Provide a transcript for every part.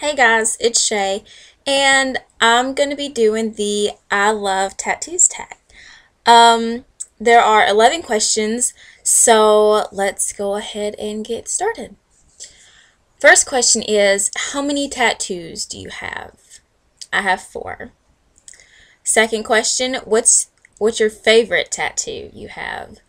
Hey guys, it's Shay, and I'm going to be doing the I Love Tattoos tag. There are 11 questions, so let's go ahead and get started. First question is, how many tattoos do you have? I have 4. Second question, what's your favorite tattoo you have?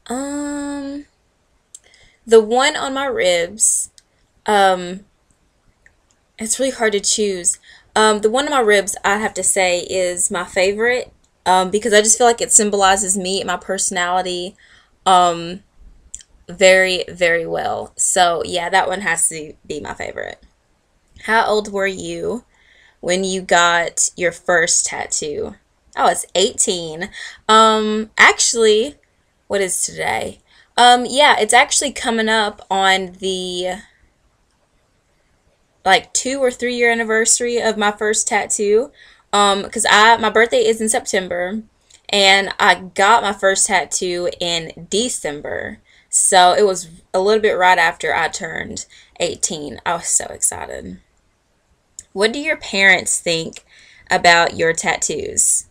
Um, the one on my ribs, um, it's really hard to choose. The one on my ribs, I have to say, is my favorite because I just feel like it symbolizes me and my personality um, very, very well. So, yeah, that one has to be my favorite. How old were you when you got your first tattoo? I was 18. Actually, what is today? Yeah, it's actually coming up on the like 2 or 3 year anniversary of my first tattoo. Because my birthday is in September, and I got my first tattoo in December. So it was a little bit right after I turned 18. I was so excited. What do your parents think about your tattoos?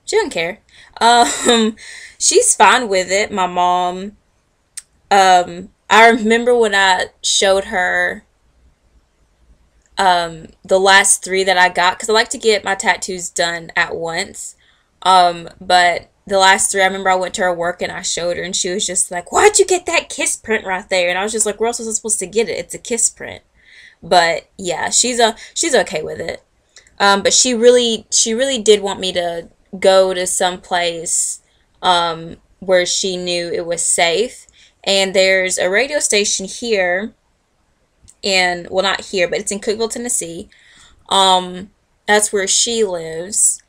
She doesn't care. Um, she's fine with it. My mom, I remember when I showed her the last 3 that I got because I like to get my tattoos done at once. But the last 3, I remember I went to her work and I showed her, and she was just like, "Why'd you get that kiss print right there?" And I was just like, "Where else was I supposed to get it? It's a kiss print." But yeah, she's okay with it. But she really did want me to go to some place where she knew it was safe. And there's a radio station here in, well, not here, but it's in Cookeville, Tennessee. Um, that's where she lives,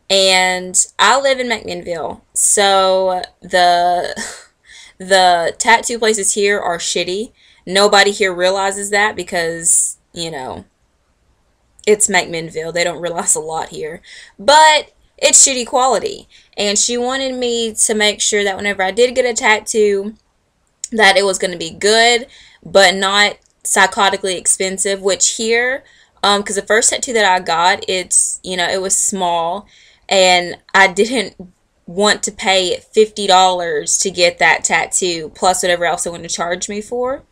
and I live in McMinnville. So the tattoo places here are shitty. Nobody here realizes that because it's McMinnville. They don't realize a lot here, but it's shitty quality. And she wanted me to make sure that whenever I did get a tattoo, that it was going to be good, but not psychotically expensive. Which here, because the first tattoo that I got, it was small, and I didn't want to pay $50 to get that tattoo plus whatever else they want to charge me for,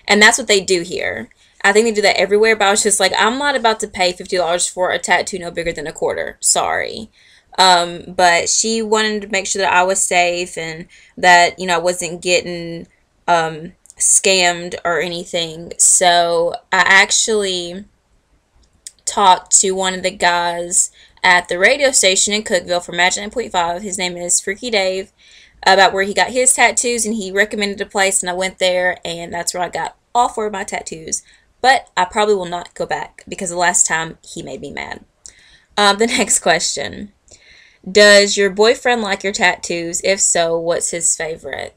and that's what they do here. I think they do that everywhere, but I was just like, I'm not about to pay $50 for a tattoo no bigger than a quarter. Sorry. But she wanted to make sure that I was safe and that, I wasn't getting scammed or anything. So I actually talked to one of the guys at the radio station in Cookeville for Magic 9.5. His name is Freaky Dave, about where he got his tattoos, and he recommended a place, and I went there, and that's where I got all 4 of my tattoos. But I probably will not go back because the last time he made me mad. The next question. Does your boyfriend like your tattoos? If so, what's his favorite?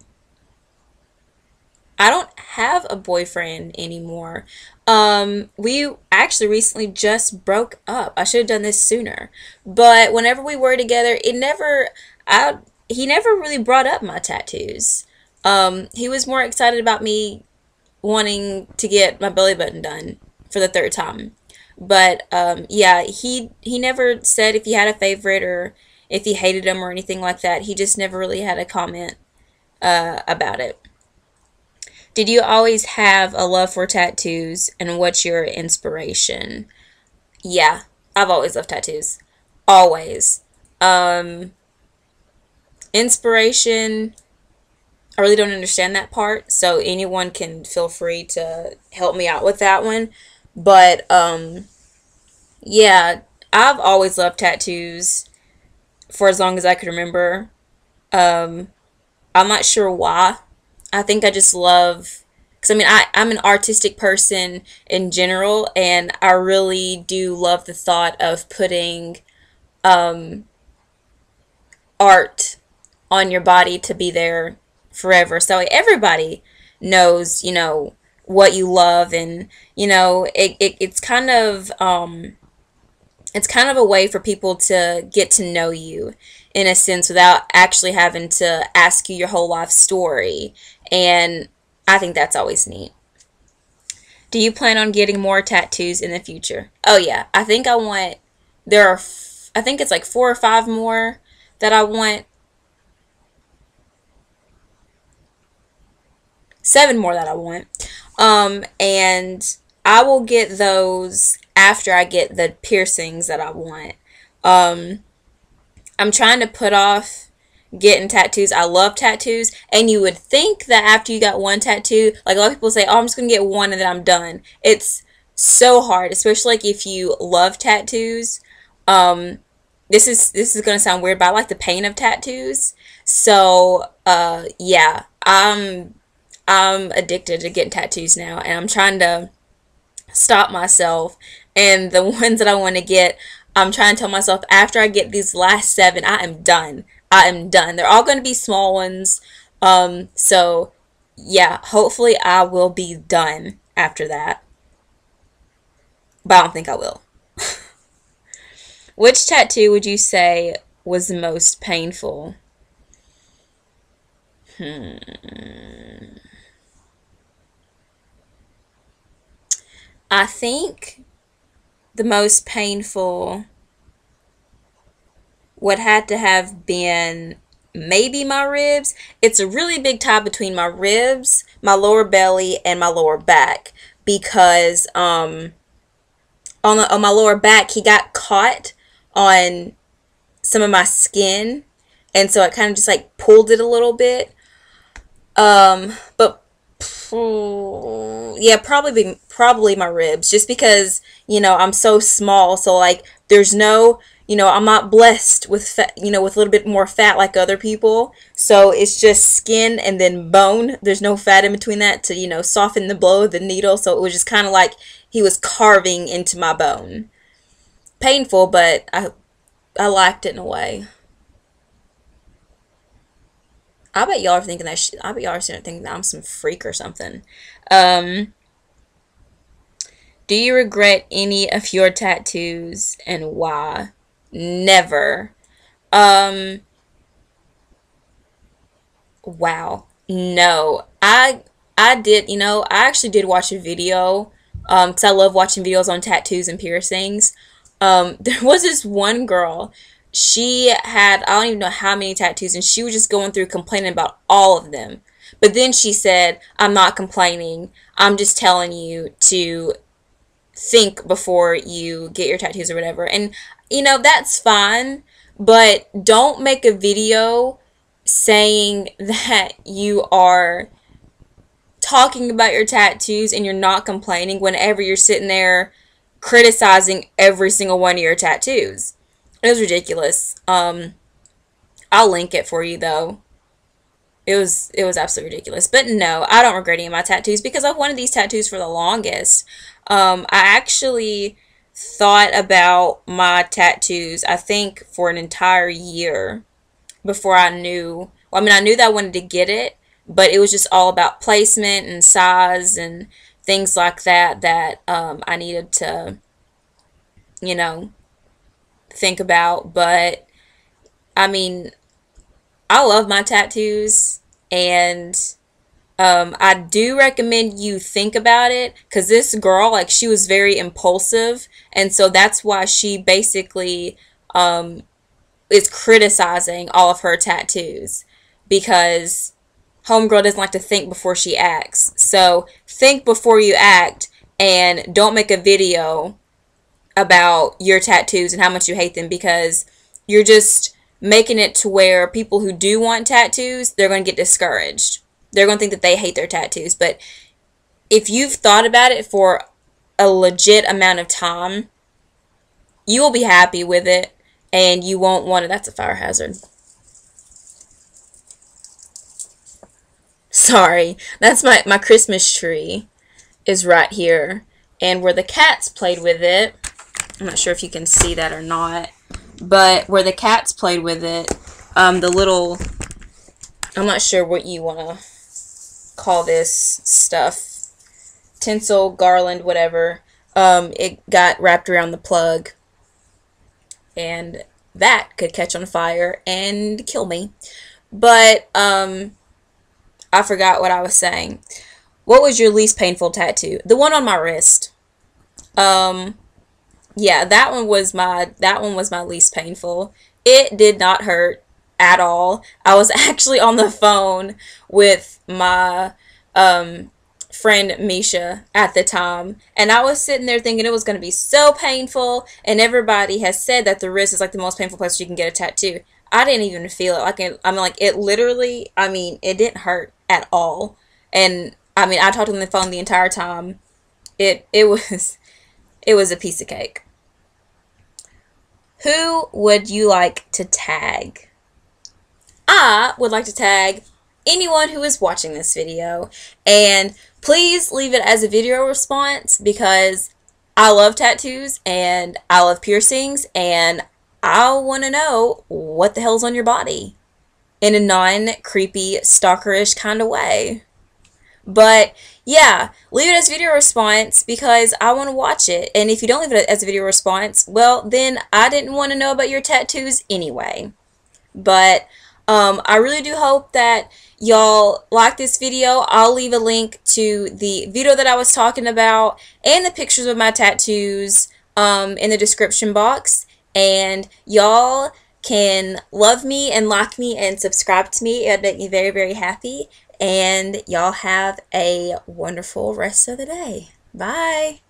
I don't have a boyfriend anymore. We actually recently just broke up. I should have done this sooner. But whenever we were together, he never really brought up my tattoos. He was more excited about me wanting to get my belly button done for the 3rd time. But yeah, he never said if he had a favorite or if he hated them or anything like that. He just never really had a comment about it. Did you always have a love for tattoos, and what's your inspiration? Yeah, I've always loved tattoos. Always. Um, Inspiration, I really don't understand that part, so anyone can feel free to help me out with that one. But yeah, I've always loved tattoos for as long as I could remember. Um, I'm not sure why. I think I just love, because I'm an artistic person in general, and I really do love the thought of putting um, art on your body to be there forever. So everybody knows, what you love, and, it's kind of a way for people to get to know you in a sense without actually having to ask you your whole life story. And I think that's always neat. Do you plan on getting more tattoos in the future? Oh yeah, I think I want, there are, I think it's like 4 or 5 more that I want. 7 more that I want. And I will get those after I get the piercings that I want. Um, I'm trying to put off getting tattoos. I love tattoos, and you would think that after you got one tattoo, like a lot of people say, "Oh, I'm just gonna get one and then I'm done." It's so hard, especially like if you love tattoos. Um, this is gonna sound weird, but I like the pain of tattoos. So, yeah, I'm addicted to getting tattoos now, and I'm trying to stop myself. And the ones that I want to get, I'm trying to tell myself after I get these last 7, I am done. I am done. They're all going to be small ones. So yeah, hopefully I will be done after that. But I don't think I will. Which tattoo would you say was the most painful? I think the most painful would have to have been maybe my ribs. It's a really big tie between my ribs, my lower belly, and my lower back because on my lower back he got caught on some of my skin, and so it kind of just like pulled it a little bit. But yeah, probably my ribs, just because I'm so small. So like, there's no, I'm not blessed with fat, with a little bit more fat like other people. So it's just skin and then bone. There's no fat in between that to soften the blow of the needle. So it was just kind of like he was carving into my bone. Painful, but I liked it in a way. I bet y'all are thinking that. I bet y'all are sitting there thinking that I'm some freak or something. Um, do you regret any of your tattoos and why? Never. Um, wow. No. I did, I actually did watch a video cuz I love watching videos on tattoos and piercings. There was this one girl. She had, I don't even know how many tattoos, and she was just going through complaining about all of them. But then she said, "I'm not complaining. I'm just telling you to think before you get your tattoos or whatever." And that's fine, but don't make a video saying that you are talking about your tattoos and you're not complaining whenever you're sitting there criticizing every single one of your tattoos. It was ridiculous. I'll link it for you though. It was absolutely ridiculous. But no, I don't regret any of my tattoos because I've wanted these tattoos for the longest. I actually thought about my tattoos, I think, for an entire year before I knew. Well, I mean, I knew that I wanted to get it, but it was just all about placement and size and things like that that I needed to, you know, think about. But I mean, I love my tattoos, and I do recommend you think about it because this girl, like, she was very impulsive, and so that's why she basically is criticizing all of her tattoos because homegirl doesn't like to think before she acts. So think before you act, and don't make a video about your tattoos and how much you hate them, because you're just making it to where people who do want tattoos, they're going to get discouraged. They're going to think that they hate their tattoos. But if you've thought about it for a legit amount of time, you will be happy with it, and you won't want to. That's a fire hazard. Sorry. That's my Christmas tree is right here. And where the cats played with it, I'm not sure if you can see that or not, but where the cats played with it, the little, I'm not sure what you want to call this stuff, tinsel, garland, whatever, it got wrapped around the plug, and that could catch on fire and kill me. But I forgot what I was saying. What was your least painful tattoo? The one on my wrist. Yeah, that one was my least painful. It did not hurt at all. I was actually on the phone with my friend Misha at the time, and I was sitting there thinking it was going to be so painful, and everybody has said that the wrist is like the most painful place you can get a tattoo. I didn't even feel it. It literally, it didn't hurt at all. And I talked on the phone the entire time. It was it was a piece of cake. Who would you like to tag? I would like to tag anyone who is watching this video, and please leave it as a video response because I love tattoos and I love piercings, and I want to know what the hell's on your body in a non-creepy, stalkerish kind of way. But yeah, leave it as video response because I want to watch it. And if you don't leave it as a video response, well, then I didn't want to know about your tattoos anyway. But I really do hope that y'all like this video. I'll leave a link to the video that I was talking about and the pictures of my tattoos in the description box. And y'all can love me and like me and subscribe to me. It would make me very, very happy. And y'all have a wonderful rest of the day. Bye.